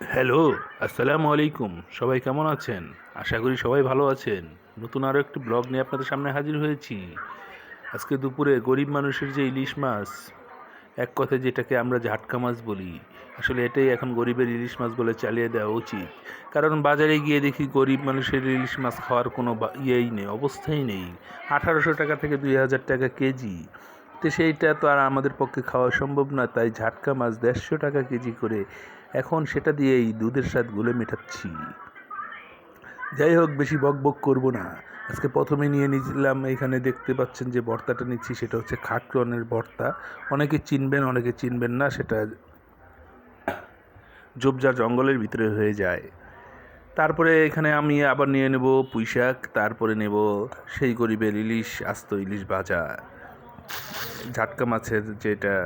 Hello, আসসালামু আলাইকুম। সবাই কেমন আছেন? আশা করি সবাই ভালো আছেন। নতুন আরও একটি ব্লগ নিয়ে আপনাদের সামনে হাজির হয়েছি। আজকে দুপুরে গরিব মানুষের যে ইলিশ মাছ, এক কথায় যেটাকে আমরা ঝাটকা মাছ বলি, আসলে এটাই এখন গরিবের ইলিশ মাছ বলে চালিয়ে দেওয়া উচিত। কারণ বাজারে গিয়ে দেখি গরিব মানুষের ইলিশ মাছ খাওয়ার কোনো ইয়েই নেই, অবস্থাই নেই। ১৮০০ টাকা থেকে ২০০০ টাকা কেজি। তো সেইটা তো আর আমাদের পক্ষে খাওয়া সম্ভব না, তাই ঝাটকা মাছ ১৫০ টাকা কেজি করে এখন সেটা দিয়েই দুধের স্বাদ গুলে মেটাচ্ছি। যাই হোক, বেশি বকবক করব না। আজকে প্রথমে নিয়ে নিয়েছিলাম, এখানে দেখতে পাচ্ছেন যে ভর্তাটা নিচ্ছি, সেটা হচ্ছে খাকরনের ভর্তা। অনেকে চিনবেন, অনেকে চিনবেন না, সেটা ঝোপঝাড় জঙ্গলের ভিতরে হয়ে যায়। তারপরে এখানে আমি আবার নিয়ে নেব পুঁইশাক, তারপরে নেব সেই গরিবের ইলিশ, আস্ত ইলিশ ভাজা। ঝাটকা মাছের যেটা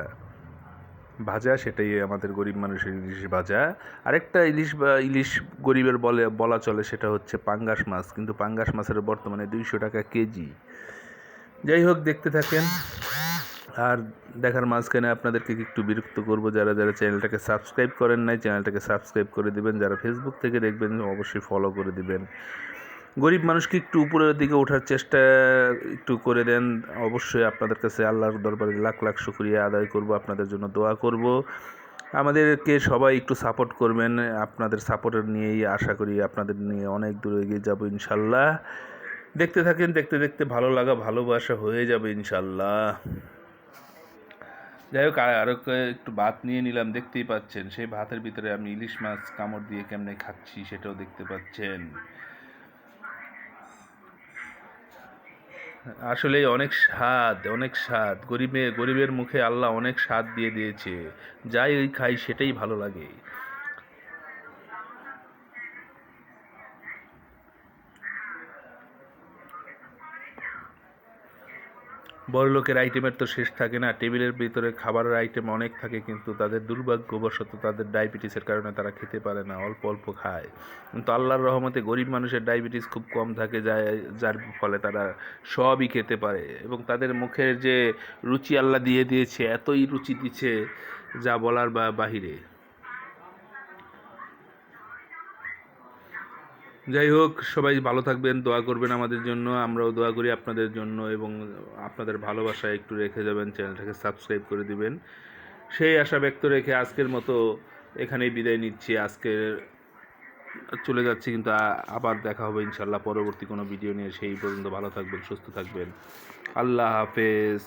ভাজা, সেটাই আমাদের গরিব মানুষের ইলিশ ভাজা। আরেকটা ইলিশ বা ইলিশ গরিবের বলা চলে, সেটা হচ্ছে পাঙ্গাস মাছ, কিন্তু পাঙ্গাস মাছের বর্তমানে ২০০ টাকা কেজি। যাই হোক, দেখতে থাকেন। আর দেখার মাঝখানে আপনাদেরকে একটু বিরক্ত করব, যারা যারা চ্যানেলটাকে সাবস্ক্রাইব করেন নাই, চ্যানেলটাকে সাবস্ক্রাইব করে দিবেন। যারা ফেসবুক থেকে দেখবেন অবশ্যই ফলো করে দিবেন। গরিব মানুষকে একটু উপরের দিকে ওঠার চেষ্টা একটু করে দেন। অবশ্যই আপনাদের কাছে আল্লাহর দরবারে লাখ লাখ শুকরিয়া আদায় করব, আপনাদের জন্য দোয়া করব। আমাদেরকে সবাই একটু সাপোর্ট করবেন। আপনাদের সাপোর্টের নিয়েই আশা করি আপনাদের নিয়ে অনেক দূর এগিয়ে যাব ইনশাল্লাহ। দেখতে থাকেন, দেখতে দেখতে ভালো লাগা ভালোবাসা হয়ে যাবে ইনশাল্লাহ। যাই হোক, আরও একটু ভাত নিয়ে নিলাম, দেখতেই পাচ্ছেন। সেই ভাতের ভিতরে আমি ইলিশ মাছ কামড় দিয়ে কেমনে খাচ্ছি সেটাও দেখতে পাচ্ছেন। আসলে অনেক স্বাদ, অনেক স্বাদ। গরিবের মুখে আল্লাহ অনেক স্বাদ দিয়ে দিয়েছে। যাই ওই খাই সেটাই ভালো লাগে। বড়লোকের আইটেমের তো শেষ থাকে না। টেবিলের ভিতরে খাবারের আইটেম অনেক থাকে, কিন্তু তাদের দুর্ভাগ্যবশত তাদের ডায়াবেটিসের কারণে তারা খেতে পারে না, অল্প অল্প খায়। কিন্তু আল্লাহর রহমতে গরিব মানুষের ডায়াবেটিস খুব কম থাকে, যার ফলে তারা সবই খেতে পারে। এবং তাদের মুখের যে রুচি আল্লাহ দিয়ে দিয়েছে, এতই রুচি দিচ্ছে যা বলার বাহিরে। যাই হোক, সবাই ভালো থাকবেন, দোয়া করবেন আমাদের জন্য, আমরাও দোয়া করি আপনাদের জন্য। এবং আপনাদের ভালোবাসা একটু রেখে যাবেন, চ্যানেলটাকে সাবস্ক্রাইব করে দিবেন, সেই আশা ব্যক্ত রেখে আজকের মতো এখানেই বিদায় নিচ্ছি। আজকে চলে যাচ্ছি, কিন্তু আবার দেখা হবে ইনশাল্লাহ পরবর্তী কোনো ভিডিও নিয়ে। সেই পর্যন্ত ভালো থাকবেন, সুস্থ থাকবেন। আল্লাহ হাফেজ।